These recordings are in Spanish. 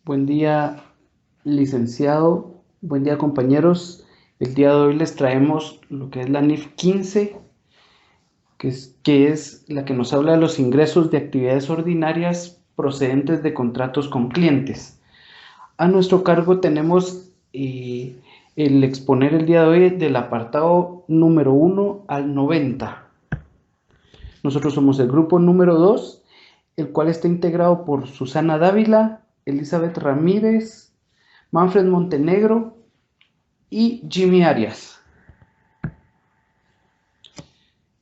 Buen día, licenciado. Buen día, compañeros. El día de hoy les traemos lo que es la NIF 15, que es la que nos habla de los ingresos de actividades ordinarias procedentes de contratos con clientes. A nuestro cargo tenemos el exponer el día de hoy del apartado número 1 al 90. Nosotros somos el grupo número 2, el cual está integrado por Susana Dávila, Elizabeth Ramírez, Manfred Montenegro y Jimmy Arias.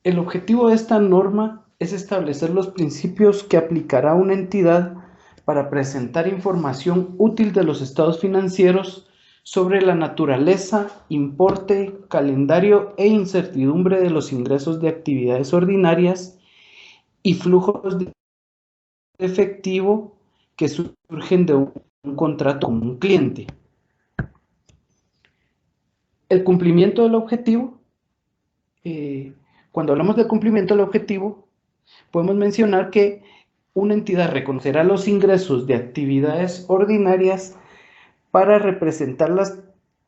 El objetivo de esta norma es establecer los principios que aplicará una entidad para presentar información útil de los estados financieros sobre la naturaleza, importe, calendario e incertidumbre de los ingresos de actividades ordinarias y flujos de efectivo que surgen de un contrato con un cliente. El cumplimiento del objetivo, cuando hablamos del cumplimiento del objetivo, podemos mencionar que una entidad reconocerá los ingresos de actividades ordinarias para representar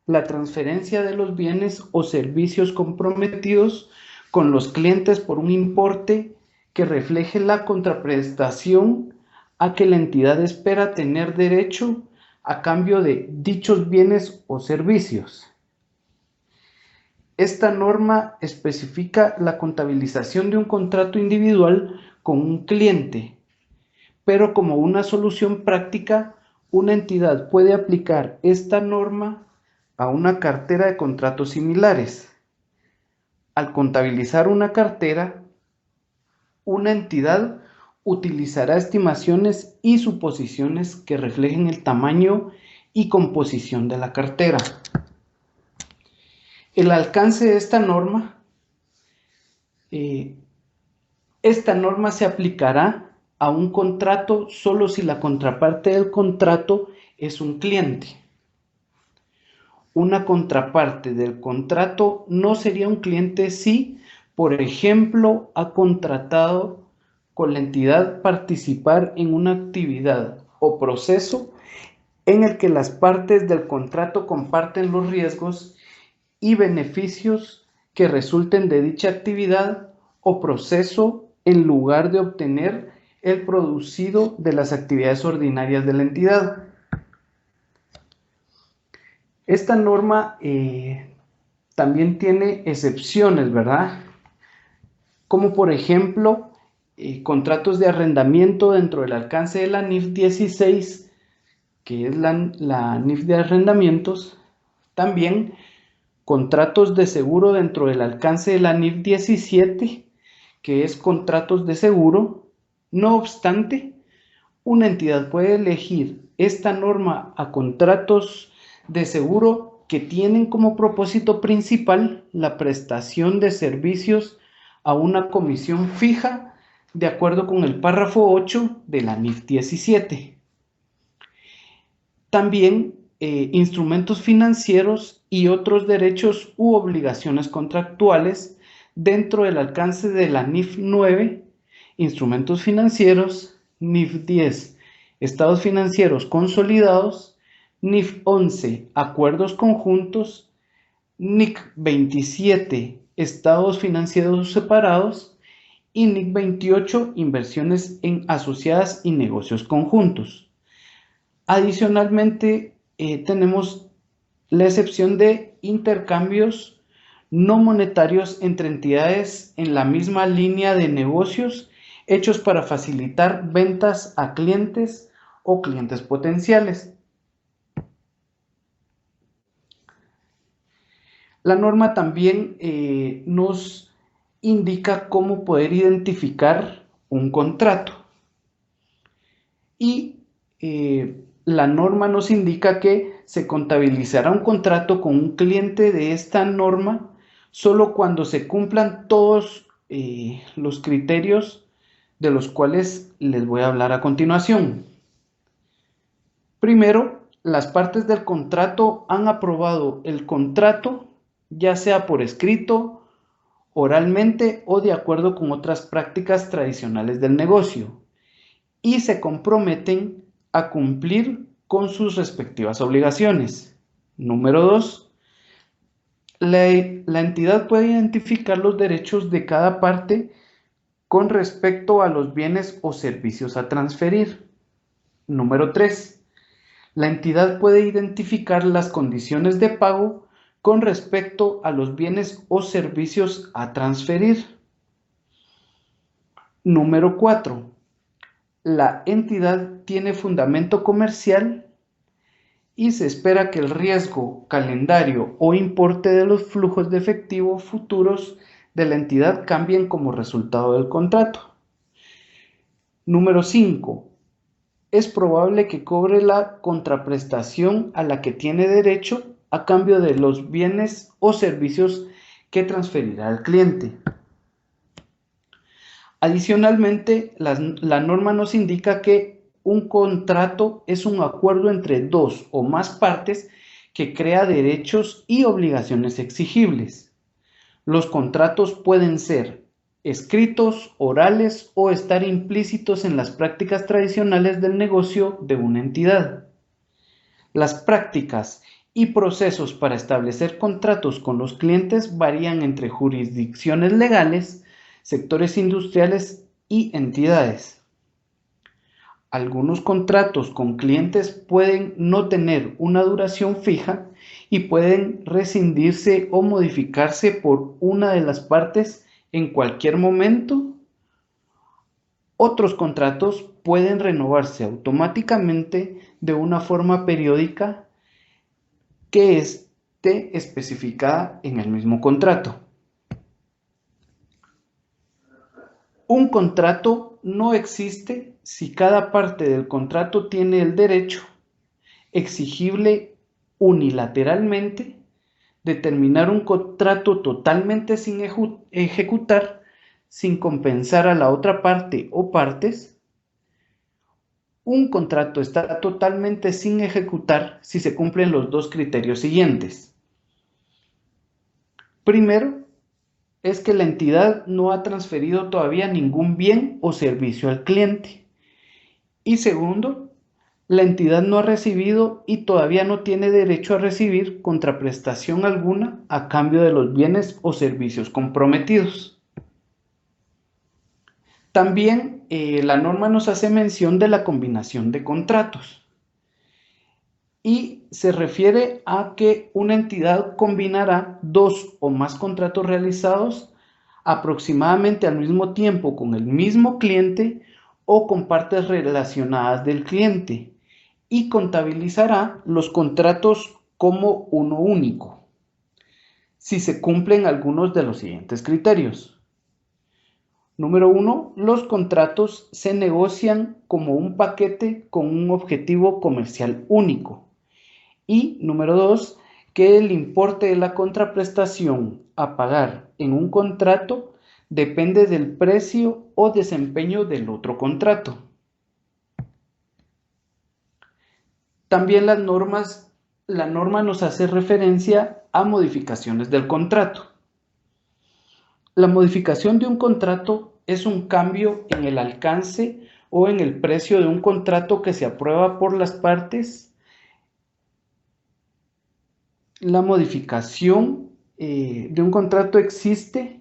la transferencia de los bienes o servicios comprometidos con los clientes por un importe que refleje la contraprestación a que la entidad espera tener derecho a cambio de dichos bienes o servicios. Esta norma especifica la contabilización de un contrato individual con un cliente, pero como una solución práctica, una entidad puede aplicar esta norma a una cartera de contratos similares. Al contabilizar una cartera, una entidad utilizará estimaciones y suposiciones que reflejen el tamaño y composición de la cartera. El alcance de esta norma se aplicará a un contrato solo si la contraparte del contrato es un cliente. Una contraparte del contrato no sería un cliente si, por ejemplo, ha contratado con la entidad participar en una actividad o proceso en el que las partes del contrato comparten los riesgos y beneficios que resulten de dicha actividad o proceso en lugar de obtener el producido de las actividades ordinarias de la entidad. Esta norma también tiene excepciones, ¿verdad? Como por ejemplo, contratos de arrendamiento dentro del alcance de la NIF 16, que es la NIF de arrendamientos. También contratos de seguro dentro del alcance de la NIF 17, que es contratos de seguro. No obstante, una entidad puede elegir esta norma a contratos de seguro que tienen como propósito principal la prestación de servicios a una comisión fija de acuerdo con el párrafo 8 de la NIF 17. También instrumentos financieros y otros derechos u obligaciones contractuales dentro del alcance de la NIF 9, instrumentos financieros, NIF 10, estados financieros consolidados, NIF 11, acuerdos conjuntos, NIC 27, estados financieros separados y NIC 28, inversiones en asociadas y negocios conjuntos. Adicionalmente, tenemos la excepción de intercambios no monetarios entre entidades en la misma línea de negocios hechos para facilitar ventas a clientes o clientes potenciales. La norma también nos indica cómo poder identificar un contrato y la norma nos indica que se contabilizará un contrato con un cliente de esta norma solo cuando se cumplan todos los criterios de los cuales les voy a hablar a continuación. Primero, las partes del contrato han aprobado el contrato, ya sea por escrito, oralmente o de acuerdo con otras prácticas tradicionales del negocio, y se comprometen a cumplir con sus respectivas obligaciones. Número 2. La entidad puede identificar los derechos de cada parte con respecto a los bienes o servicios a transferir. Número 3. La entidad puede identificar las condiciones de pago con respecto a los bienes o servicios a transferir. Número 4. La entidad tiene fundamento comercial y se espera que el riesgo, calendario o importe de los flujos de efectivo futuros de la entidad cambien como resultado del contrato. Número 5. Es probable que cobre la contraprestación a la que tiene derecho a cambio de los bienes o servicios que transferirá al cliente. Adicionalmente, la norma nos indica que un contrato es un acuerdo entre dos o más partes que crea derechos y obligaciones exigibles. Los contratos pueden ser escritos, orales o estar implícitos en las prácticas tradicionales del negocio de una entidad. Las prácticas y procesos para establecer contratos con los clientes varían entre jurisdicciones legales, sectores industriales y entidades. Algunos contratos con clientes pueden no tener una duración fija y pueden rescindirse o modificarse por una de las partes en cualquier momento. Otros contratos pueden renovarse automáticamente de una forma periódica que esté especificada en el mismo contrato. Un contrato no existe si cada parte del contrato tiene el derecho, exigible unilateralmente, de terminar un contrato totalmente sin ejecutar, sin compensar a la otra parte o partes. Un contrato está totalmente sin ejecutar si se cumplen los dos criterios siguientes. Primero, es que la entidad no ha transferido todavía ningún bien o servicio al cliente. Y segundo, la entidad no ha recibido y todavía no tiene derecho a recibir contraprestación alguna a cambio de los bienes o servicios comprometidos. También la norma nos hace mención de la combinación de contratos y se refiere a que una entidad combinará dos o más contratos realizados aproximadamente al mismo tiempo con el mismo cliente o con partes relacionadas del cliente y contabilizará los contratos como uno único, si se cumplen algunos de los siguientes criterios. Número 1. Los contratos se negocian como un paquete con un objetivo comercial único. Y número 2. Que el importe de la contraprestación a pagar en un contrato depende del precio o desempeño del otro contrato. También la norma nos hace referencia a modificaciones del contrato. La modificación de un contrato es un cambio en el alcance o en el precio de un contrato que se aprueba por las partes. La modificación de un contrato existe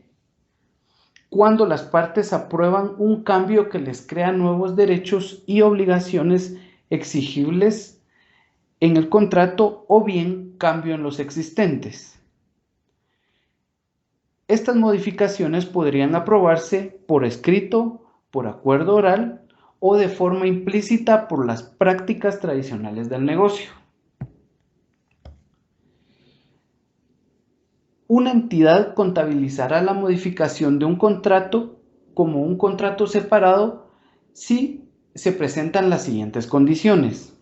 cuando las partes aprueban un cambio que les crea nuevos derechos y obligaciones exigibles en el contrato o bien cambio en los existentes. Estas modificaciones podrían aprobarse por escrito, por acuerdo oral o de forma implícita por las prácticas tradicionales del negocio. Una entidad contabilizará la modificación de un contrato como un contrato separado si se presentan las siguientes condiciones: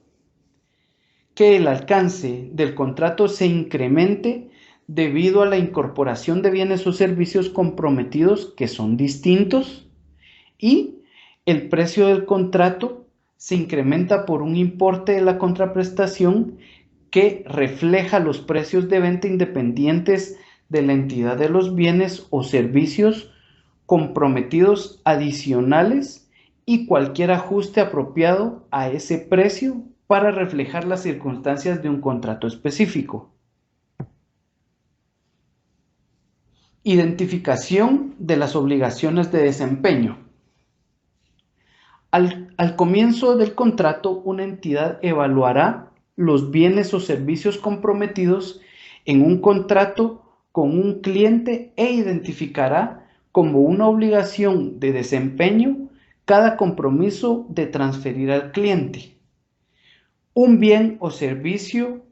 que el alcance del contrato se incremente debido a la incorporación de bienes o servicios comprometidos que son distintos, y el precio del contrato se incrementa por un importe de la contraprestación que refleja los precios de venta independientes de la entidad de los bienes o servicios comprometidos adicionales y cualquier ajuste apropiado a ese precio para reflejar las circunstancias de un contrato específico. Identificación de las obligaciones de desempeño. Al comienzo del contrato, una entidad evaluará los bienes o servicios comprometidos en un contrato con un cliente e identificará como una obligación de desempeño cada compromiso de transferir al cliente un bien o servicio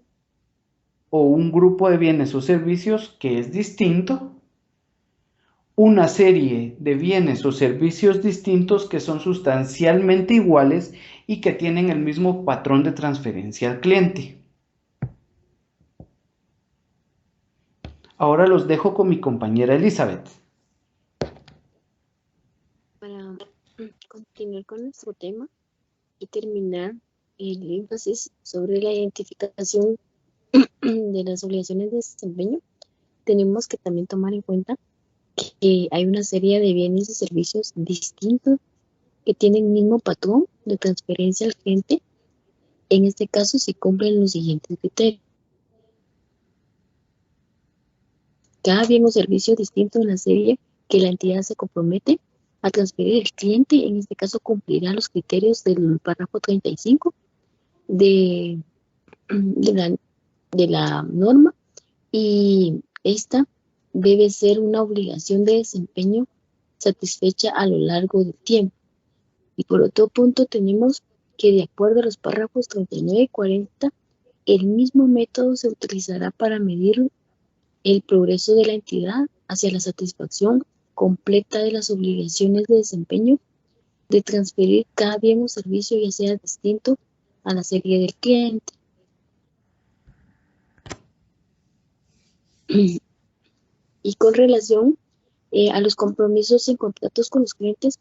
o un grupo de bienes o servicios que es distinto, una serie de bienes o servicios distintos que son sustancialmente iguales y que tienen el mismo patrón de transferencia al cliente. Ahora los dejo con mi compañera Elizabeth. Para continuar con nuestro tema y terminar el énfasis sobre la identificación de las obligaciones de desempeño, tenemos que también tomar en cuenta que hay una serie de bienes y servicios distintos que tienen el mismo patrón de transferencia al cliente. En este caso, se cumplen los siguientes criterios. Cada bien o servicio distinto en la serie que la entidad se compromete a transferir al cliente, en este caso cumplirá los criterios del párrafo 35 de la norma, y esta debe ser una obligación de desempeño satisfecha a lo largo del tiempo. Y por otro punto tenemos que, de acuerdo a los párrafos 39 y 40, el mismo método se utilizará para medir el progreso de la entidad hacia la satisfacción completa de las obligaciones de desempeño de transferir cada bien o servicio, ya sea distinto a la serie del cliente. Y con relación a los compromisos en contratos con los clientes,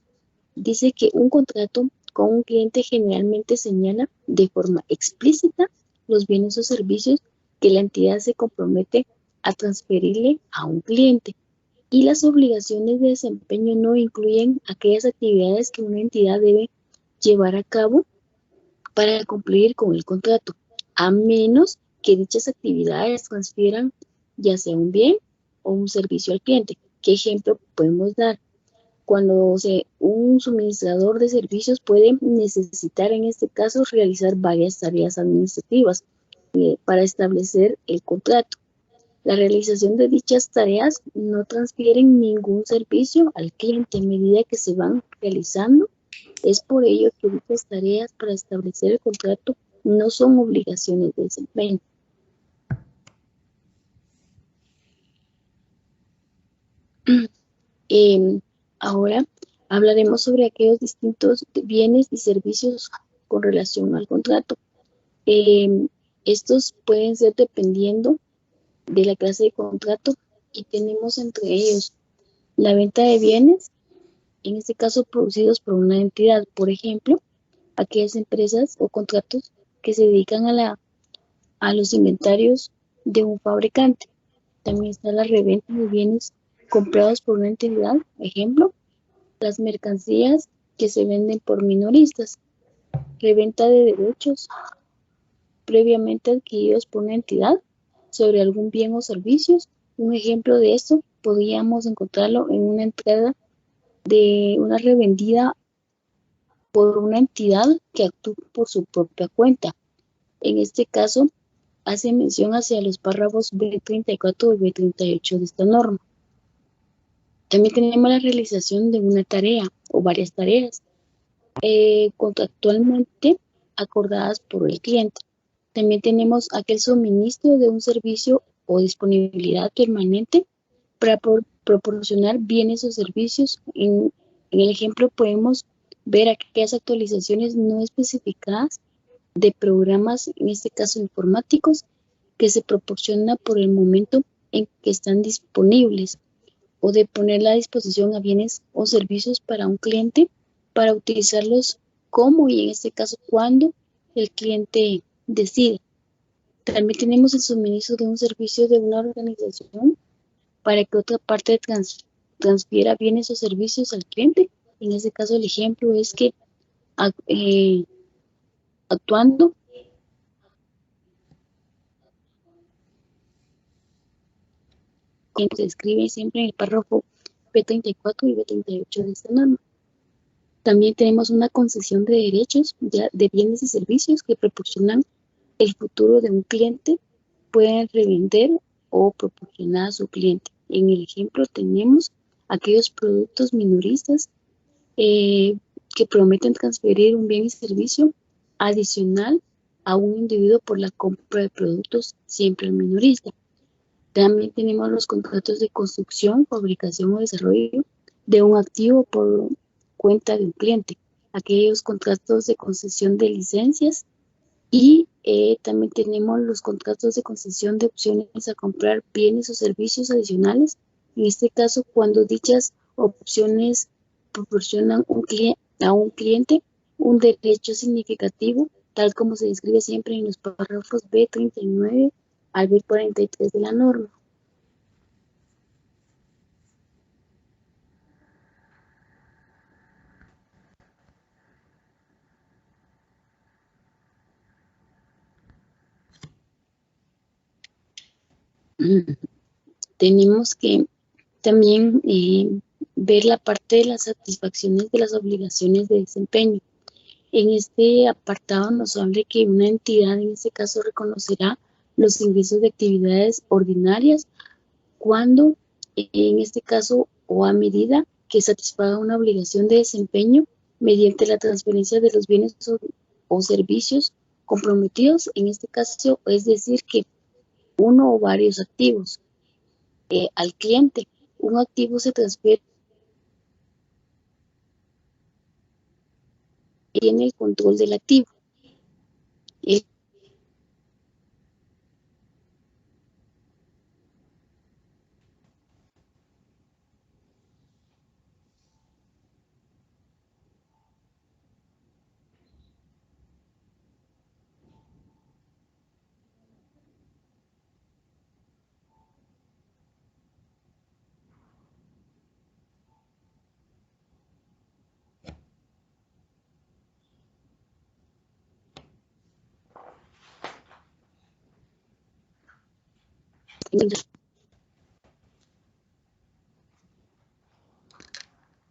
dice que un contrato con un cliente generalmente señala de forma explícita los bienes o servicios que la entidad se compromete a transferirle a un cliente, y las obligaciones de desempeño no incluyen aquellas actividades que una entidad debe llevar a cabo para cumplir con el contrato, a menos que dichas actividades transfieran ya sea un bien o un servicio al cliente. ¿Qué ejemplo podemos dar? Cuando un suministrador de servicios puede necesitar, en este caso, realizar varias tareas administrativas para establecer el contrato. La realización de dichas tareas no transfieren ningún servicio al cliente a medida que se van realizando. Es por ello que dichas tareas para establecer el contrato no son obligaciones de desempeño. Ahora hablaremos sobre aquellos distintos bienes y servicios con relación al contrato. Estos pueden ser dependiendo de la clase de contrato, y tenemos entre ellos la venta de bienes, en este caso producidos por una entidad, por ejemplo, aquellas empresas o contratos que se dedican a los inventarios de un fabricante. También está la reventa de bienes comprados por una entidad, ejemplo, las mercancías que se venden por minoristas, reventa de derechos previamente adquiridos por una entidad sobre algún bien o servicios. Un ejemplo de esto podríamos encontrarlo en una entrada de una revendida por una entidad que actúa por su propia cuenta. En este caso, hace mención hacia los párrafos B34 y B38 de esta norma. También tenemos la realización de una tarea o varias tareas contractualmente acordadas por el cliente. También tenemos aquel suministro de un servicio o disponibilidad permanente para proporcionar bienes o servicios. En el ejemplo podemos ver aquellas actualizaciones no especificadas de programas, en este caso informáticos, que se proporciona por el momento en que están disponibles, o de poner a disposición a bienes o servicios para un cliente para utilizarlos como, y en este caso cuando, el cliente decide. También tenemos el suministro de un servicio de una organización para que otra parte transfiera bienes o servicios al cliente. En este caso el ejemplo es que actuando que se describe siempre en el párrafo B34 y B38 de esta norma. También tenemos una concesión de derechos de bienes y servicios que proporcionan el futuro de un cliente, pueden revender o proporcionar a su cliente. En el ejemplo tenemos aquellos productos minoristas que prometen transferir un bien y servicio adicional a un individuo por la compra de productos siempre al minorista. También tenemos los contratos de construcción, fabricación o desarrollo de un activo por cuenta de un cliente, aquellos contratos de concesión de licencias y también tenemos los contratos de concesión de opciones a comprar bienes o servicios adicionales. En este caso, cuando dichas opciones proporcionan a un cliente un derecho significativo, tal como se describe siempre en los párrafos B39 al B43 de la norma. Tenemos que también ver la parte de las satisfacciones de las obligaciones de desempeño. En este apartado nos habla que una entidad, en este caso, reconocerá los ingresos de actividades ordinarias cuando, en este caso, o a medida que satisfaga una obligación de desempeño mediante la transferencia de los bienes o servicios comprometidos, en este caso, es decir, que uno o varios activos al cliente. Un activo se transfiere, tiene el control del activo. El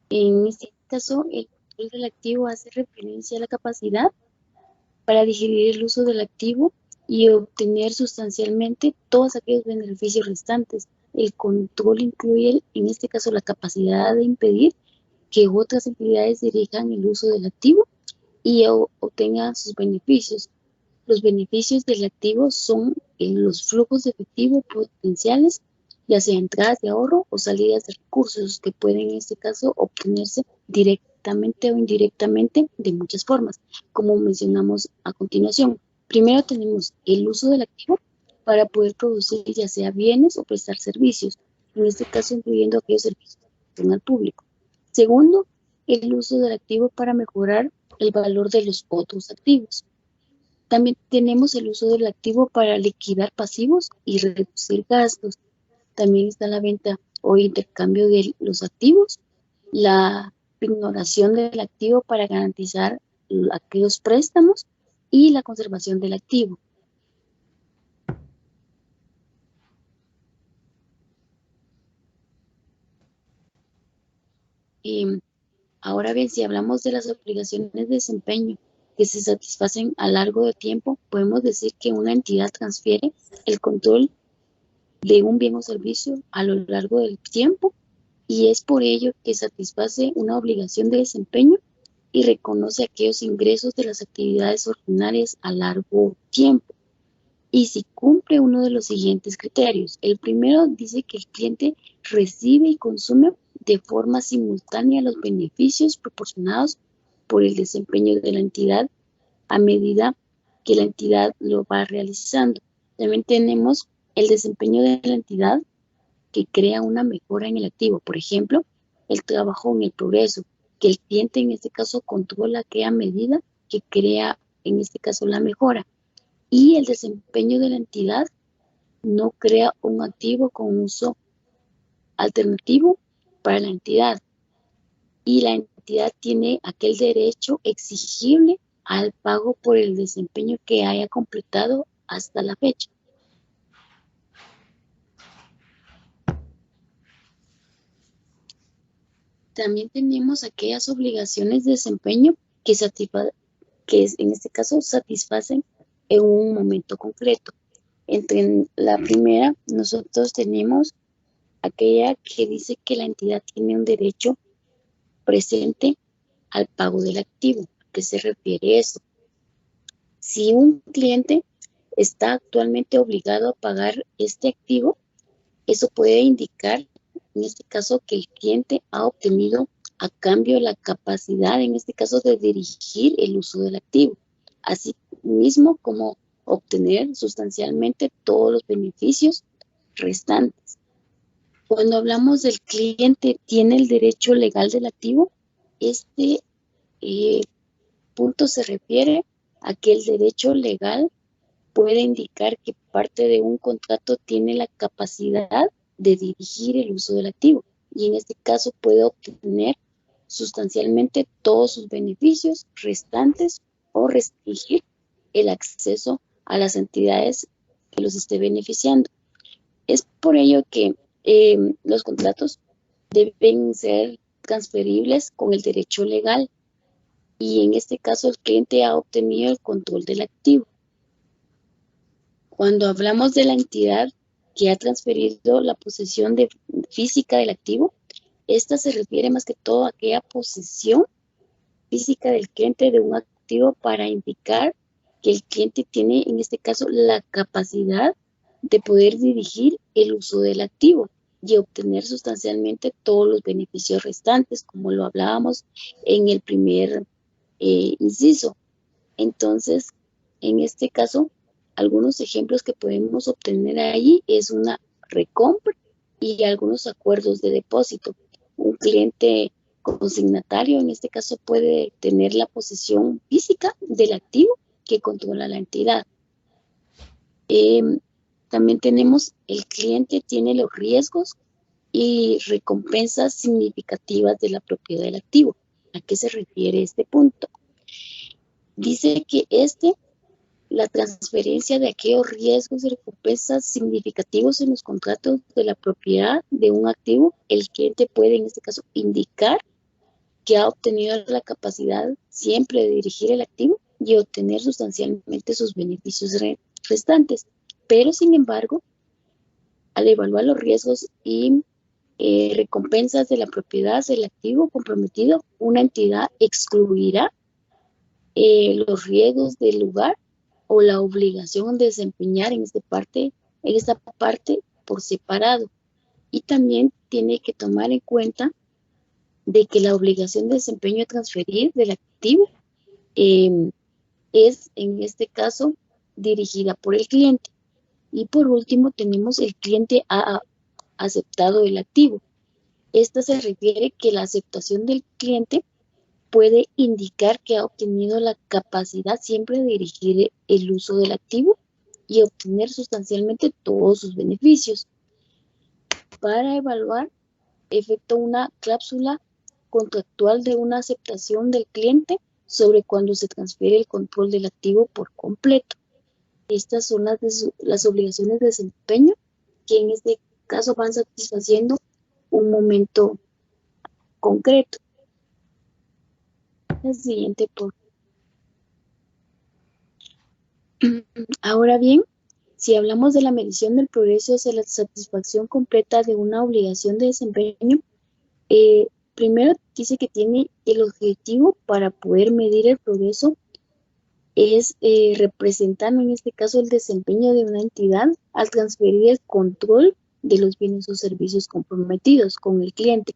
En este caso, el control del activo hace referencia a la capacidad para digerir el uso del activo y obtener sustancialmente todos aquellos beneficios restantes. El control incluye, en este caso, la capacidad de impedir que otras entidades dirijan el uso del activo y obtengan sus beneficios. Los beneficios del activo son los flujos de efectivo potenciales, ya sea entradas de ahorro o salidas de recursos, que pueden en este caso obtenerse directamente o indirectamente de muchas formas, como mencionamos a continuación. Primero tenemos el uso del activo para poder producir ya sea bienes o prestar servicios, en este caso incluyendo aquellos servicios al público. Segundo, el uso del activo para mejorar el valor de los otros activos. También tenemos el uso del activo para liquidar pasivos y reducir gastos. También está la venta o intercambio de los activos, la ignoración del activo para garantizar aquellos préstamos y la conservación del activo. Ahora bien, si hablamos de las obligaciones de desempeño que se satisfacen a largo de tiempo, podemos decir que una entidad transfiere el control de un bien o servicio a lo largo del tiempo y es por ello que satisface una obligación de desempeño y reconoce aquellos ingresos de las actividades ordinarias a largo tiempo. Y si cumple uno de los siguientes criterios. El primero dice que el cliente recibe y consume de forma simultánea los beneficios proporcionados por el desempeño de la entidad a medida que la entidad lo va realizando. También tenemos el desempeño de la entidad que crea una mejora en el activo. Por ejemplo, el trabajo en el progreso, que el cliente en este caso controla aquella medida que crea en este caso la mejora. Y el desempeño de la entidad no crea un activo con uso alternativo para la entidad. Y la entidad tiene aquel derecho exigible al pago por el desempeño que haya completado hasta la fecha. también tenemos aquellas obligaciones de desempeño en este caso satisfacen en un momento concreto. Entre la primera, nosotros tenemos aquella que dice que la entidad tiene un derecho presente al pago del activo. ¿A qué se refiere eso? Si un cliente está actualmente obligado a pagar este activo, eso puede indicar, en este caso, que el cliente ha obtenido a cambio la capacidad, en este caso, de dirigir el uso del activo, así mismo como obtener sustancialmente todos los beneficios restantes. Cuando hablamos del cliente tiene el derecho legal del activo, este punto se refiere a que el derecho legal puede indicar que parte de un contrato tiene la capacidad de dirigir el uso del activo y en este caso puede obtener sustancialmente todos sus beneficios restantes o restringir el acceso a las entidades que los esté beneficiando. Es por ello que los contratos deben ser transferibles con el derecho legal y en este caso el cliente ha obtenido el control del activo. Cuando hablamos de la entidad que ha transferido la posesión física del activo, esta se refiere más que todo a aquella posesión física del cliente de un activo para indicar que el cliente tiene, en este caso, la capacidad de poder dirigir el uso del activo y obtener sustancialmente todos los beneficios restantes, como lo hablábamos en el primer inciso. Entonces, en este caso, algunos ejemplos que podemos obtener ahí es una recompra y algunos acuerdos de depósito. Un cliente consignatario, en este caso, puede tener la posesión física del activo que controla la entidad. También tenemos el cliente tiene los riesgos y recompensas significativas de la propiedad del activo. ¿A qué se refiere este punto? Dice que la transferencia de aquellos riesgos y recompensas significativos en los contratos de la propiedad de un activo, el cliente puede en este caso indicar que ha obtenido la capacidad siempre de dirigir el activo y obtener sustancialmente sus beneficios restantes. Pero sin embargo, al evaluar los riesgos y recompensas de la propiedad del activo comprometido, una entidad excluirá los riesgos del lugar o la obligación de desempeñar en esta parte por separado. Y también tiene que tomar en cuenta de que la obligación de desempeño a transferir del activo es en este caso dirigida por el cliente. Y por último tenemos el cliente ha aceptado el activo. Esta se refiere que la aceptación del cliente puede indicar que ha obtenido la capacidad siempre de dirigir el uso del activo y obtener sustancialmente todos sus beneficios. Para evaluar, efectúa una cláusula contractual de una aceptación del cliente sobre cuando se transfiere el control del activo por completo. Estas son las obligaciones de desempeño que en este caso van satisfaciendo un momento concreto. La siguiente, por Ahora bien, si hablamos de la medición del progreso hacia la satisfacción completa de una obligación de desempeño, primero dice que tiene el objetivo para poder medir el progreso es representando en este caso el desempeño de una entidad al transferir el control de los bienes o servicios comprometidos con el cliente,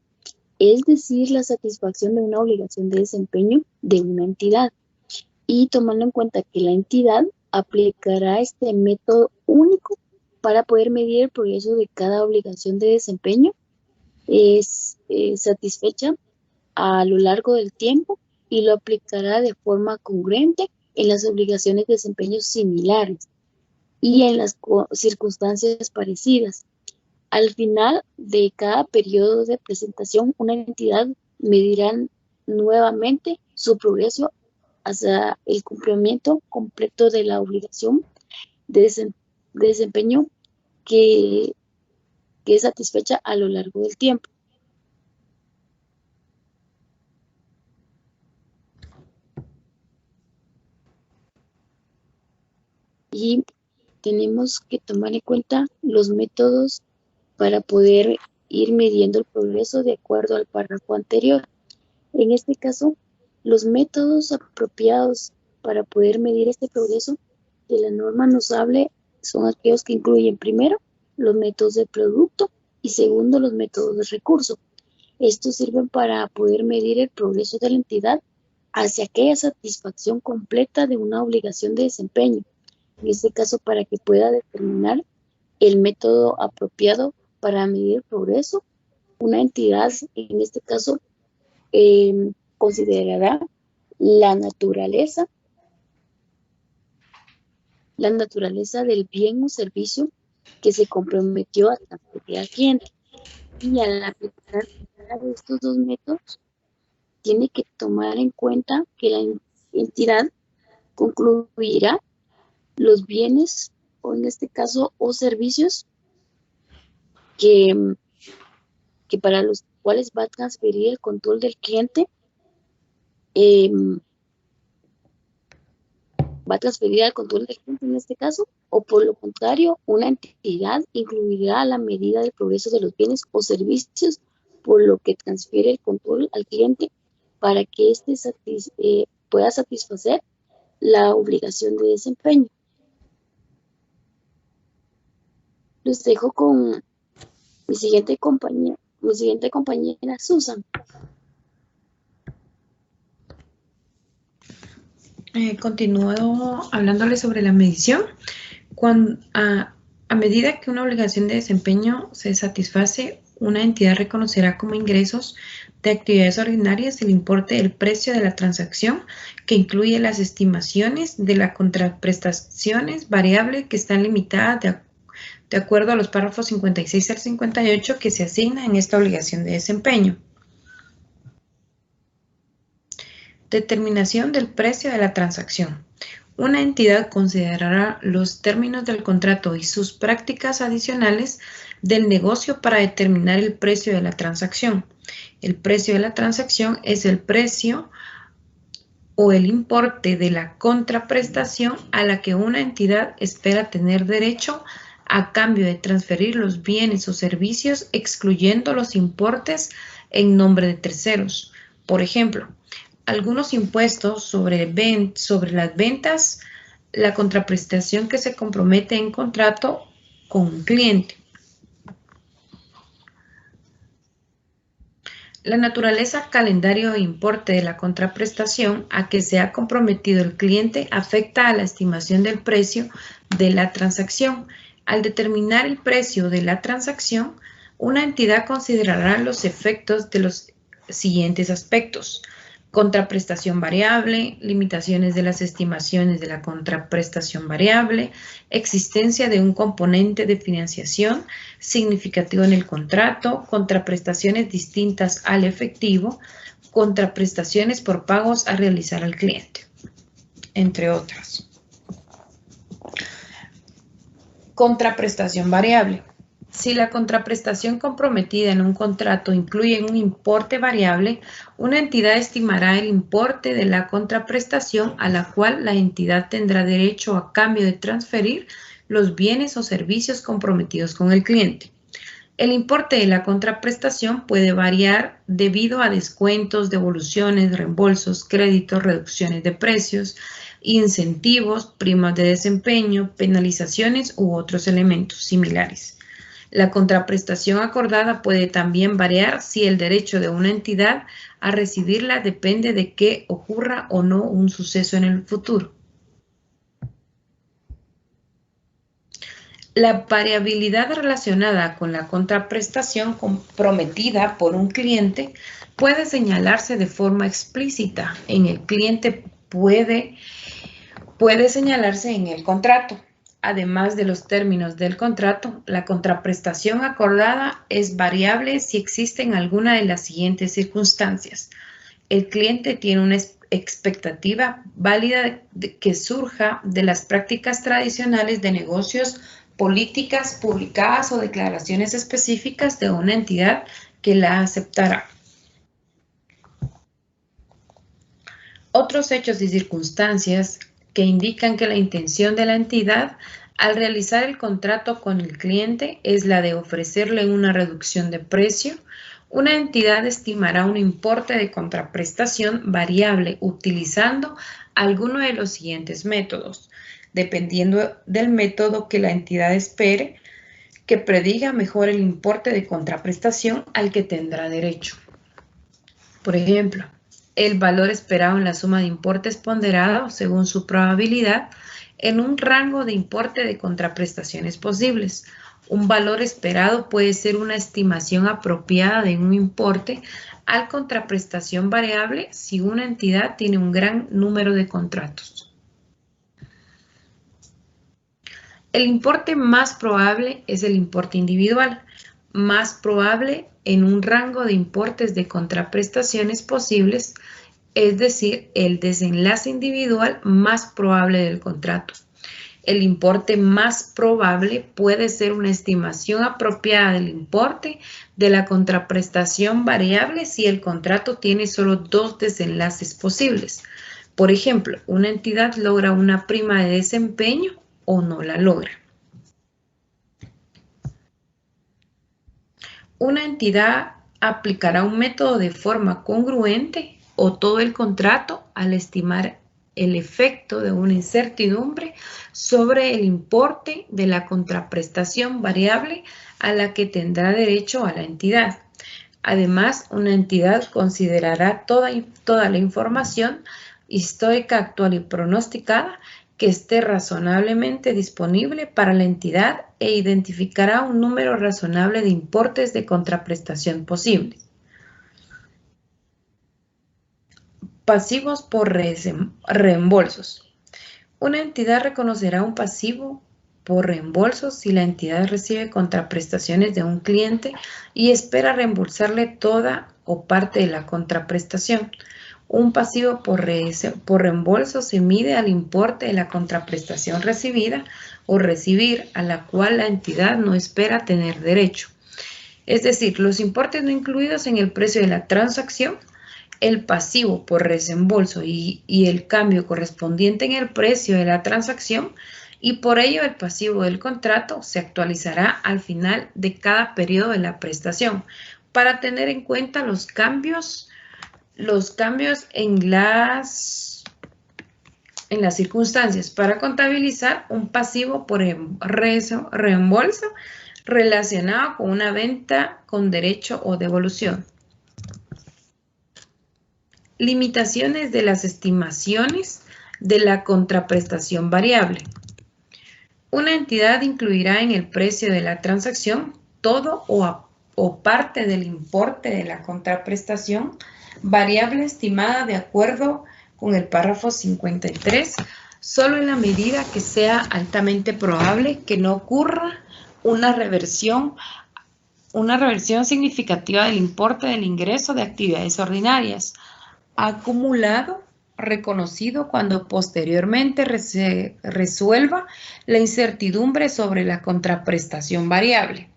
es decir, la satisfacción de una obligación de desempeño de una entidad. Y tomando en cuenta que la entidad aplicará este método único para poder medir el progreso de cada obligación de desempeño, es satisfecha a lo largo del tiempo y lo aplicará de forma congruente en las obligaciones de desempeño similares y en las circunstancias parecidas. Al final de cada periodo de presentación, una entidad medirá nuevamente su progreso hacia el cumplimiento completo de la obligación de desempeño que es satisfecha a lo largo del tiempo. y tenemos que tomar en cuenta los métodos para poder ir midiendo el progreso de acuerdo al párrafo anterior. En este caso, los métodos apropiados para poder medir este progreso que la norma nos hable son aquellos que incluyen primero los métodos de producto y segundo los métodos de recurso. Estos sirven para poder medir el progreso de la entidad hacia aquella satisfacción completa de una obligación de desempeño. En este caso, para que pueda determinar el método apropiado para medir el progreso, una entidad, en este caso, considerará la naturaleza del bien o servicio que se comprometió a transferir al cliente. Y al aplicar estos dos métodos, tiene que tomar en cuenta que la entidad concluirá los bienes, o en este caso, o servicios que para los cuales va a transferir el control del cliente, va a transferir al control del cliente en este caso, o por lo contrario, una entidad incluirá la medida del progreso de los bienes o servicios por lo que transfiere el control al cliente para que éste pueda satisfacer la obligación de desempeño. Los dejo con mi siguiente compañera Susan. Continúo hablándoles sobre la medición. A medida que una obligación de desempeño se satisface, una entidad reconocerá como ingresos de actividades ordinarias el importe del precio de la transacción, que incluye las estimaciones de las contraprestaciones variables que están limitadas de acuerdo a los párrafos 56 al 58 que se asignan en esta obligación de desempeño. Determinación del precio de la transacción. Una entidad considerará los términos del contrato y sus prácticas adicionales del negocio para determinar el precio de la transacción. El precio de la transacción es el precio o el importe de la contraprestación a la que una entidad espera tener derecho a cambio de transferir los bienes o servicios, excluyendo los importes en nombre de terceros. Por ejemplo, algunos impuestos sobre las ventas, la contraprestación que se compromete en contrato con un cliente. La naturaleza, calendario e importe de la contraprestación a que se ha comprometido el cliente afecta a la estimación del precio de la transacción. Al determinar el precio de la transacción, una entidad considerará los efectos de los siguientes aspectos: contraprestación variable, limitaciones de las estimaciones de la contraprestación variable, existencia de un componente de financiación significativo en el contrato, contraprestaciones distintas al efectivo, contraprestaciones por pagos a realizar al cliente, entre otras. Contraprestación variable. Si la contraprestación comprometida en un contrato incluye un importe variable, una entidad estimará el importe de la contraprestación a la cual la entidad tendrá derecho a cambio de transferir los bienes o servicios comprometidos con el cliente. El importe de la contraprestación puede variar debido a descuentos, devoluciones, reembolsos, créditos, reducciones de precios, incentivos, primas de desempeño, penalizaciones u otros elementos similares. La contraprestación acordada puede también variar si el derecho de una entidad a recibirla depende de que ocurra o no un suceso en el futuro. La variabilidad relacionada con la contraprestación comprometida por un cliente puede señalarse de forma explícita. El cliente puede señalarse en el contrato. Además de los términos del contrato, la contraprestación acordada es variable si existen alguna de las siguientes circunstancias. El cliente tiene una expectativa válida que surja de las prácticas tradicionales de negocios, políticas publicadas o declaraciones específicas de una entidad que la aceptará. Otros hechos y circunstancias que indican que la intención de la entidad al realizar el contrato con el cliente es la de ofrecerle una reducción de precio. Una entidad estimará un importe de contraprestación variable utilizando alguno de los siguientes métodos, dependiendo del método que la entidad espere que prediga mejor el importe de contraprestación al que tendrá derecho. Por ejemplo, el valor esperado en la suma de importes ponderado según su probabilidad en un rango de importe de contraprestaciones posibles. Un valor esperado puede ser una estimación apropiada de un importe al contraprestación variable si una entidad tiene un gran número de contratos. El importe más probable es el importe individual, más probable en un rango de importes de contraprestaciones posibles, es decir, el desenlace individual más probable del contrato. El importe más probable puede ser una estimación apropiada del importe de la contraprestación variable si el contrato tiene solo dos desenlaces posibles. Por ejemplo, una entidad logra una prima de desempeño o no la logra. Una entidad aplicará un método de forma congruente o todo el contrato al estimar el efecto de una incertidumbre sobre el importe de la contraprestación variable a la que tendrá derecho a la entidad. Además, una entidad considerará toda la información histórica actual y pronosticada que esté razonablemente disponible para la entidad e identificará un número razonable de importes de contraprestación posibles. Pasivos por reembolsos. Una entidad reconocerá un pasivo por reembolso si la entidad recibe contraprestaciones de un cliente y espera reembolsarle toda o parte de la contraprestación. Un pasivo por reembolso se mide al importe de la contraprestación recibida o recibir a la cual la entidad no espera tener derecho. Es decir, los importes no incluidos en el precio de la transacción, el pasivo por reembolso y el cambio correspondiente en el precio de la transacción, y por ello el pasivo del contrato se actualizará al final de cada periodo de la prestación para tener en cuenta los cambios en las circunstancias para contabilizar un pasivo por reembolso relacionado con una venta con derecho o devolución. Limitaciones de las estimaciones de la contraprestación variable. Una entidad incluirá en el precio de la transacción todo o parte del importe de la contraprestación variable estimada de acuerdo con el párrafo 53, solo en la medida que sea altamente probable que no ocurra una reversión significativa del importe del ingreso de actividades ordinarias acumulado, reconocido cuando posteriormente se resuelva la incertidumbre sobre la contraprestación variable.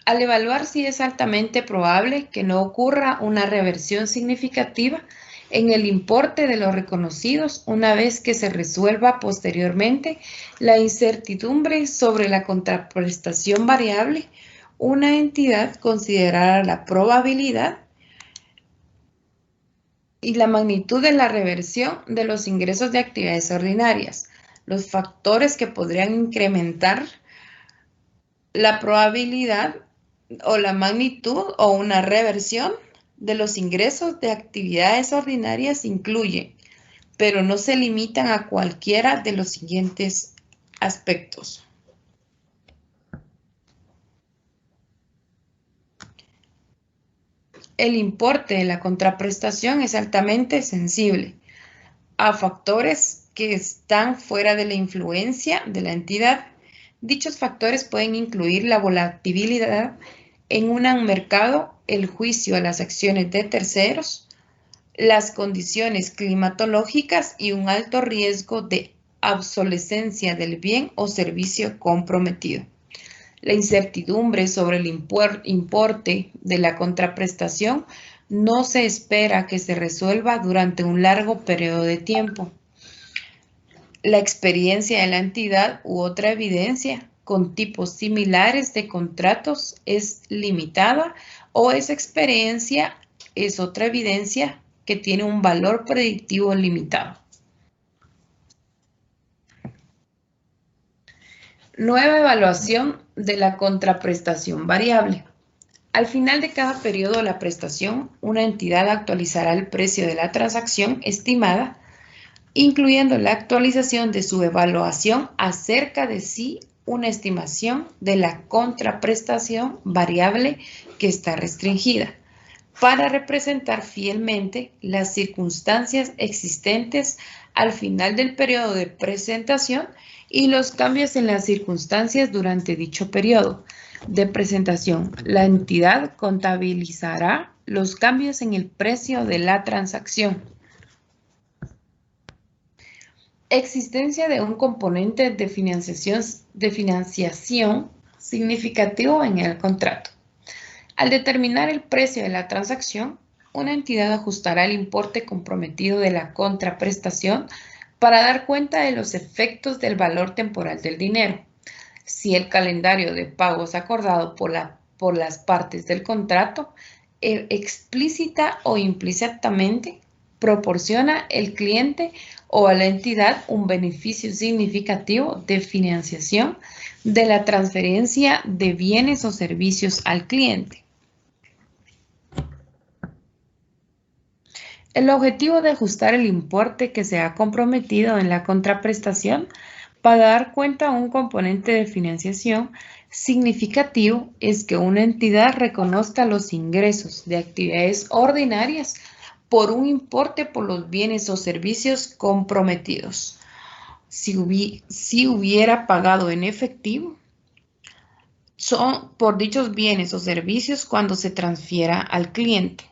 Al evaluar si es altamente probable que no ocurra una reversión significativa en el importe de los reconocidos una vez que se resuelva posteriormente la incertidumbre sobre la contraprestación variable, una entidad considerará la probabilidad y la magnitud de la reversión de los ingresos de actividades ordinarias, los factores que podrían incrementar la probabilidad o la magnitud o una reversión de los ingresos de actividades ordinarias incluye, pero no se limitan a cualquiera de los siguientes aspectos. El importe de la contraprestación es altamente sensible a factores que están fuera de la influencia de la entidad. Dichos factores pueden incluir la volatilidad en un mercado, el juicio a las acciones de terceros, las condiciones climatológicas y un alto riesgo de obsolescencia del bien o servicio comprometido. La incertidumbre sobre el importe de la contraprestación no se espera que se resuelva durante un largo periodo de tiempo. La experiencia de la entidad u otra evidencia con tipos similares de contratos es limitada, o esa experiencia es otra evidencia que tiene un valor predictivo limitado. Nueva evaluación de la contraprestación variable. Al final de cada periodo de la prestación, una entidad actualizará el precio de la transacción estimada, incluyendo la actualización de su evaluación acerca de si una estimación de la contraprestación variable que está restringida, para representar fielmente las circunstancias existentes al final del periodo de presentación y los cambios en las circunstancias durante dicho periodo de presentación. La entidad contabilizará los cambios en el precio de la transacción. Existencia de un componente de financiación significativo en el contrato. Al determinar el precio de la transacción, una entidad ajustará el importe comprometido de la contraprestación para dar cuenta de los efectos del valor temporal del dinero. Si el calendario de pagos acordado por las partes del contrato explícita o implícitamente proporciona al cliente o a la entidad un beneficio significativo de financiación de la transferencia de bienes o servicios al cliente. El objetivo de ajustar el importe que se ha comprometido en la contraprestación para dar cuenta a un componente de financiación significativo es que una entidad reconozca los ingresos de actividades ordinarias por un importe por los bienes o servicios comprometidos. Si hubiera pagado en efectivo, son por dichos bienes o servicios cuando se transfiera al cliente.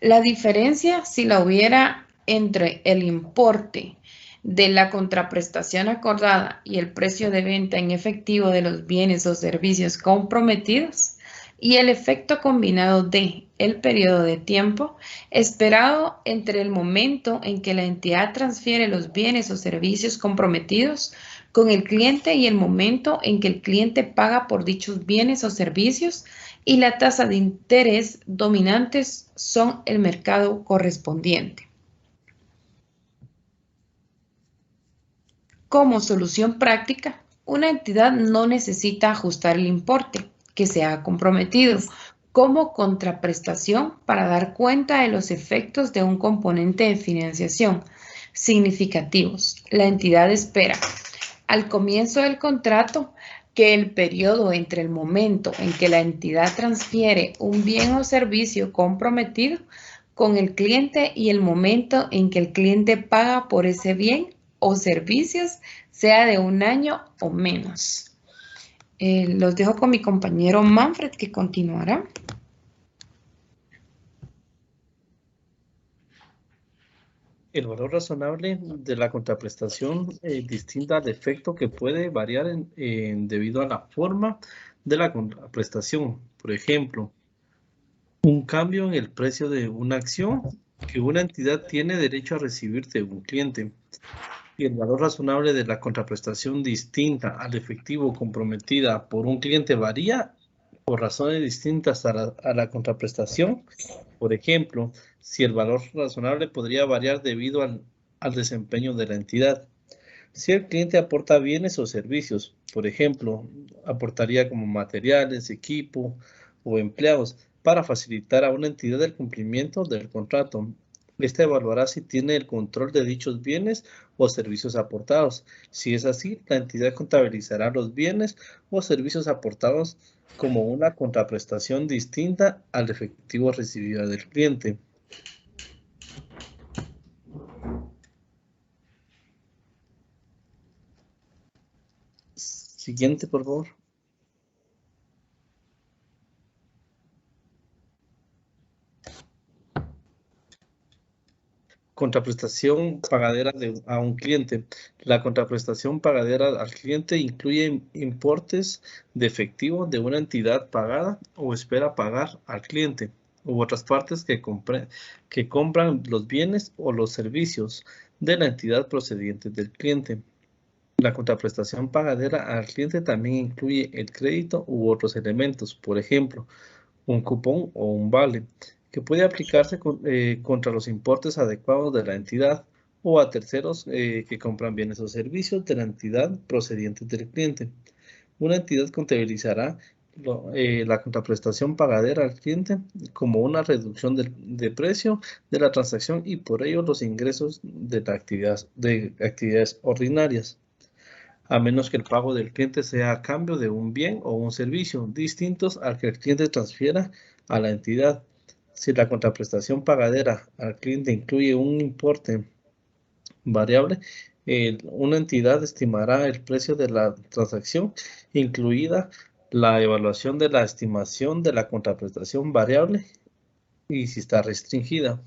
La diferencia, si la hubiera, entre el importe de la contraprestación acordada y el precio de venta en efectivo de los bienes o servicios comprometidos, y el efecto combinado de el periodo de tiempo esperado entre el momento en que la entidad transfiere los bienes o servicios comprometidos con el cliente y el momento en que el cliente paga por dichos bienes o servicios, y la tasa de interés dominantes son el mercado correspondiente. Como solución práctica, una entidad no necesita ajustar el importe que se ha comprometido como contraprestación para dar cuenta de los efectos de un componente de financiación significativos. La entidad espera, al comienzo del contrato, que el periodo entre el momento en que la entidad transfiere un bien o servicio comprometido con el cliente y el momento en que el cliente paga por ese bien o servicios sea de 1 año o menos. Los dejo con mi compañero Manfred, que continuará. El valor razonable de la contraprestación distinta al efecto que puede variar debido a la forma de la contraprestación. Por ejemplo, un cambio en el precio de una acción que una entidad tiene derecho a recibir de un cliente. Y el valor razonable de la contraprestación distinta al efectivo comprometida por un cliente varía por razones distintas a la contraprestación. Por ejemplo, si el valor razonable podría variar debido al desempeño de la entidad. Si el cliente aporta bienes o servicios, por ejemplo, aportaría como materiales, equipo o empleados para facilitar a una entidad el cumplimiento del contrato. Esta evaluará si tiene el control de dichos bienes o servicios aportados. Si es así, la entidad contabilizará los bienes o servicios aportados como una contraprestación distinta al efectivo recibido del cliente. Siguiente, por favor. Contraprestación pagadera a un cliente. La contraprestación pagadera al cliente incluye importes de efectivo de una entidad pagada o espera pagar al cliente u otras partes que compran los bienes o los servicios de la entidad procediente del cliente. La contraprestación pagadera al cliente también incluye el crédito u otros elementos, por ejemplo, un cupón o un vale, que puede aplicarse contra los importes adecuados de la entidad o a terceros que compran bienes o servicios de la entidad procedientes del cliente. Una entidad contabilizará la contraprestación pagadera al cliente como una reducción de precio de la transacción y por ello los ingresos de actividades ordinarias, a menos que el pago del cliente sea a cambio de un bien o un servicio distintos al que el cliente transfiera a la entidad. Si la contraprestación pagadera al cliente incluye un importe variable, una entidad estimará el precio de la transacción, incluida la evaluación de la estimación de la contraprestación variable y si está restringida.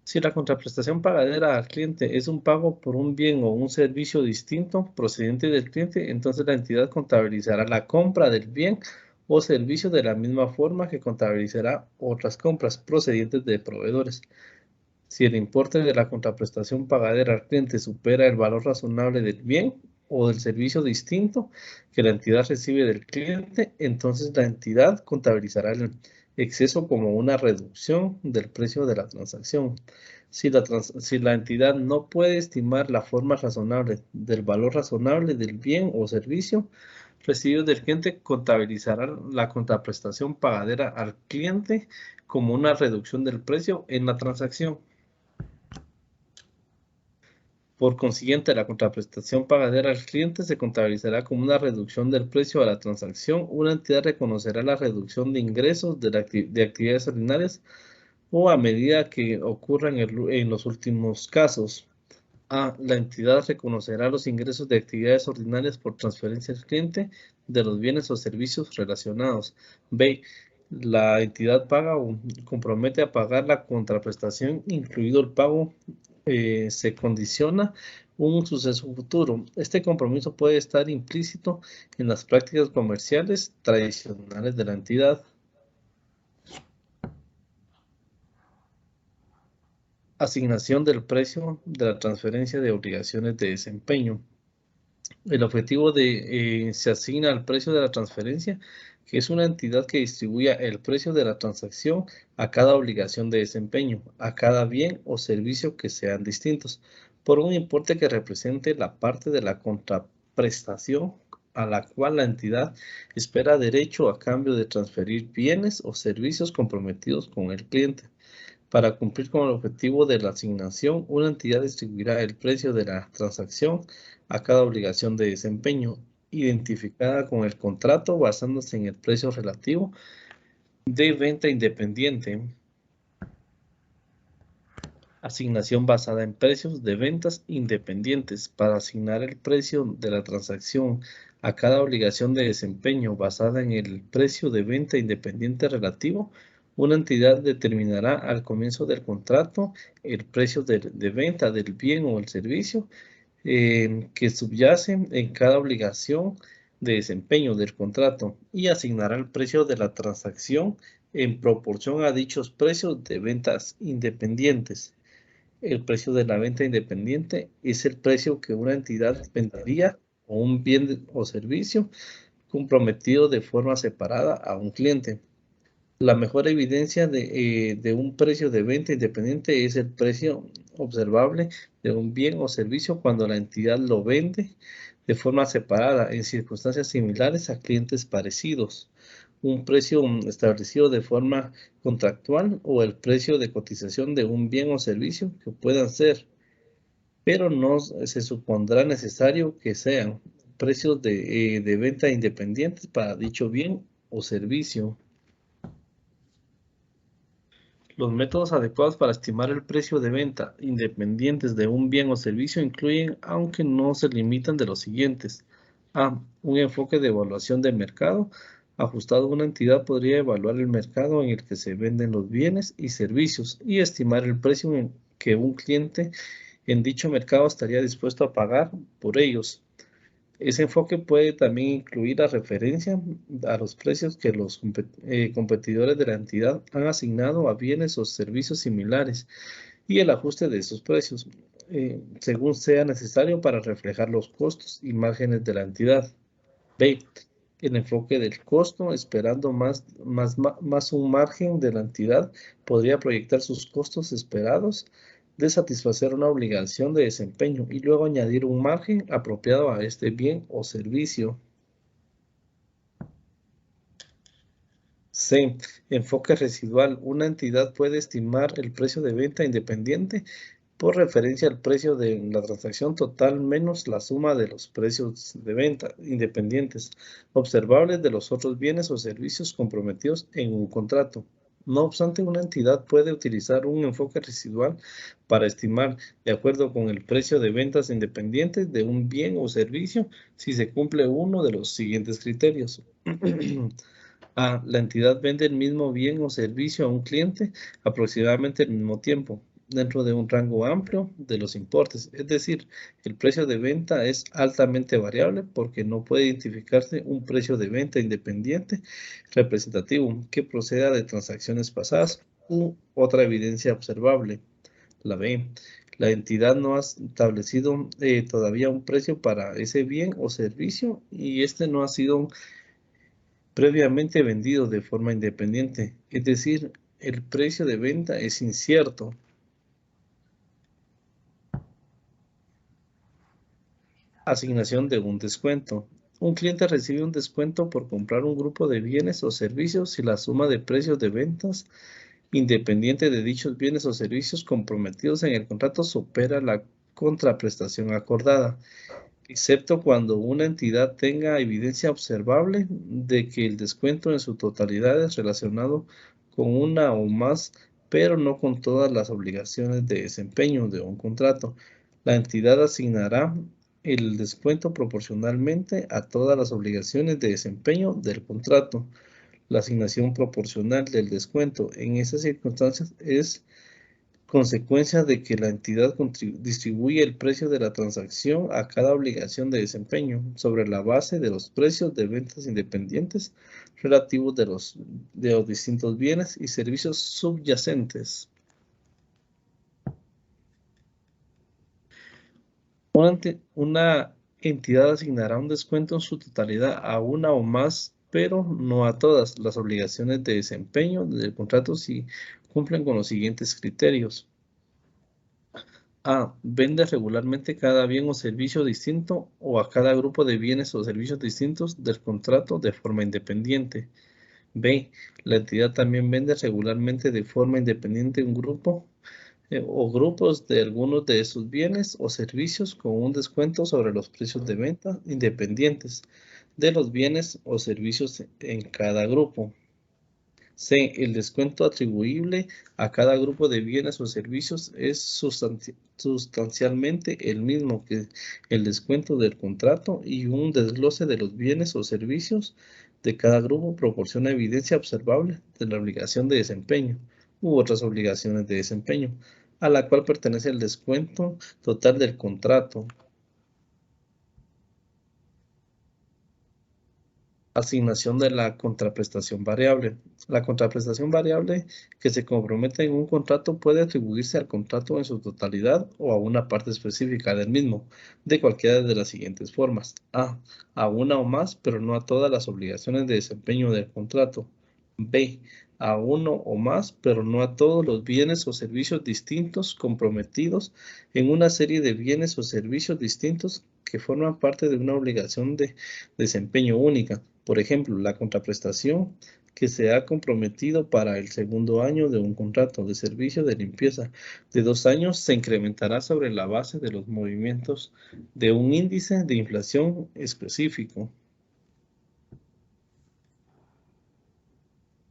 Si la contraprestación pagadera al cliente es un pago por un bien o un servicio distinto procedente del cliente, entonces la entidad contabilizará la compra del bien o servicio de la misma forma que contabilizará otras compras procedentes de proveedores. Si el importe de la contraprestación pagadera al cliente supera el valor razonable del bien o del servicio distinto que la entidad recibe del cliente, entonces la entidad contabilizará el exceso como una reducción del precio de la transacción. Si la entidad no puede estimar la forma razonable del valor razonable del bien o servicio recibido del cliente, contabilizará la contraprestación pagadera al cliente como una reducción del precio en la transacción. Por consiguiente, la contraprestación pagadera al cliente se contabilizará como una reducción del precio a la transacción. Una entidad reconocerá la reducción de ingresos de actividades ordinarias o a medida que ocurran en los últimos casos. A. La entidad reconocerá los ingresos de actividades ordinarias por transferencia al cliente de los bienes o servicios relacionados. B. La entidad paga o compromete a pagar la contraprestación, incluido el pago se condiciona un suceso futuro. Este compromiso puede estar implícito en las prácticas comerciales tradicionales de la entidad. Asignación del precio de la transferencia de obligaciones de desempeño. El objetivo se asigna al precio de la transferencia, que es una entidad que distribuya el precio de la transacción a cada obligación de desempeño, a cada bien o servicio que sean distintos, por un importe que represente la parte de la contraprestación a la cual la entidad espera derecho a cambio de transferir bienes o servicios comprometidos con el cliente. Para cumplir con el objetivo de la asignación, una entidad distribuirá el precio de la transacción a cada obligación de desempeño, identificada con el contrato basándose en el precio relativo de venta independiente. Asignación basada en precios de ventas independientes. Para asignar el precio de la transacción a cada obligación de desempeño basada en el precio de venta independiente relativo, una entidad determinará al comienzo del contrato el precio de venta del bien o el servicio que subyace en cada obligación de desempeño del contrato y asignará el precio de la transacción en proporción a dichos precios de ventas independientes. El precio de la venta independiente es el precio que una entidad vendería o un bien o servicio comprometido de forma separada a un cliente. La mejor evidencia de un precio de venta independiente es el precio observable de un bien o servicio cuando la entidad lo vende de forma separada en circunstancias similares a clientes parecidos. Un precio establecido de forma contractual o el precio de cotización de un bien o servicio que puedan ser, pero no se supondrá necesario que sean precios de venta independientes para dicho bien o servicio. Los métodos adecuados para estimar el precio de venta independientes de un bien o servicio incluyen, aunque no se limitan, de los siguientes. A. Un enfoque de evaluación de mercado Ajustado, una entidad podría evaluar el mercado en el que se venden los bienes y servicios y estimar el precio en que un cliente en dicho mercado estaría dispuesto a pagar por ellos. Ese enfoque puede también incluir la referencia a los precios que los competidores de la entidad han asignado a bienes o servicios similares y el ajuste de esos precios, según sea necesario para reflejar los costos y márgenes de la entidad. B. El enfoque del costo, esperando más un margen de la entidad, podría proyectar sus costos esperados de satisfacer una obligación de desempeño y luego añadir un margen apropiado a este bien o servicio. C. Enfoque residual. Una entidad puede estimar el precio de venta independiente por referencia al precio de la transacción total menos la suma de los precios de venta independientes observables de los otros bienes o servicios comprometidos en un contrato. No obstante, una entidad puede utilizar un enfoque residual para estimar, de acuerdo con el precio de ventas independientes de un bien o servicio, si se cumple uno de los siguientes criterios. A. La entidad vende el mismo bien o servicio a un cliente aproximadamente al mismo tiempo, dentro de un rango amplio de los importes. Es decir, el precio de venta es altamente variable porque no puede identificarse un precio de venta independiente representativo que proceda de transacciones pasadas u otra evidencia observable. La B. La entidad no ha establecido todavía un precio para ese bien o servicio y este no ha sido previamente vendido de forma independiente, es decir, el precio de venta es incierto. Asignación de un descuento. Un cliente recibe un descuento por comprar un grupo de bienes o servicios si la suma de precios de ventas independiente de dichos bienes o servicios comprometidos en el contrato supera la contraprestación acordada, excepto cuando una entidad tenga evidencia observable de que el descuento en su totalidad es relacionado con una o más, pero no con todas las obligaciones de desempeño de un contrato. La entidad asignará el descuento proporcionalmente a todas las obligaciones de desempeño del contrato. La asignación proporcional del descuento en esas circunstancias es consecuencia de que la entidad distribuye el precio de la transacción a cada obligación de desempeño sobre la base de los precios de ventas independientes relativos de los distintos bienes y servicios subyacentes. Una entidad asignará un descuento en su totalidad a una o más, pero no a todas las obligaciones de desempeño del contrato si cumplen con los siguientes criterios. A. Vende regularmente cada bien o servicio distinto o a cada grupo de bienes o servicios distintos del contrato de forma independiente. B. La entidad también vende regularmente de forma independiente un grupo o grupos de algunos de esos bienes o servicios con un descuento sobre los precios de venta independientes de los bienes o servicios en cada grupo. C. El descuento atribuible a cada grupo de bienes o servicios es sustancialmente el mismo que el descuento del contrato y un desglose de los bienes o servicios de cada grupo proporciona evidencia observable de la obligación de desempeño u otras obligaciones de desempeño, a la cual pertenece el descuento total del contrato. Asignación de la contraprestación variable. La contraprestación variable que se compromete en un contrato puede atribuirse al contrato en su totalidad o a una parte específica del mismo, de cualquiera de las siguientes formas. A. A una o más, pero no a todas las obligaciones de desempeño del contrato. B. A uno o más, pero no a todos los bienes o servicios distintos comprometidos en una serie de bienes o servicios distintos que forman parte de una obligación de desempeño única. Por ejemplo, la contraprestación que se ha comprometido para el segundo año de un contrato de servicio de limpieza de 2 años se incrementará sobre la base de los movimientos de un índice de inflación específico.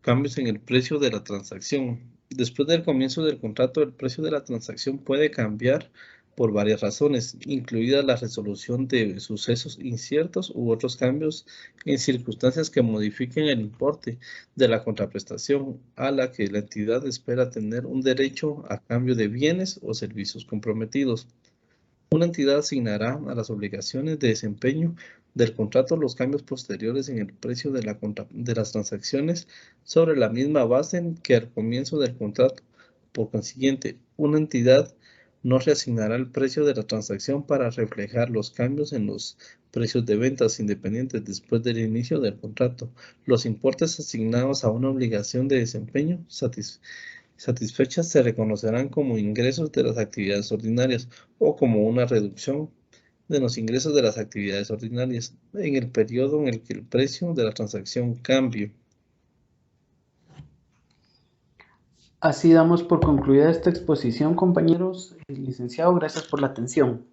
Cambios en el precio de la transacción. Después del comienzo del contrato, el precio de la transacción puede cambiar por varias razones, incluida la resolución de sucesos inciertos u otros cambios en circunstancias que modifiquen el importe de la contraprestación a la que la entidad espera tener un derecho a cambio de bienes o servicios comprometidos. Una entidad asignará a las obligaciones de desempeño del contrato los cambios posteriores en el precio de las transacciones sobre la misma base que al comienzo del contrato. Por consiguiente, una entidad no reasignará el precio de la transacción para reflejar los cambios en los precios de ventas independientes después del inicio del contrato. Los importes asignados a una obligación de desempeño satisfechas se reconocerán como ingresos de las actividades ordinarias o como una reducción de los ingresos de las actividades ordinarias en el periodo en el que el precio de la transacción cambie. Así damos por concluida esta exposición, compañeros. Licenciado, gracias por la atención.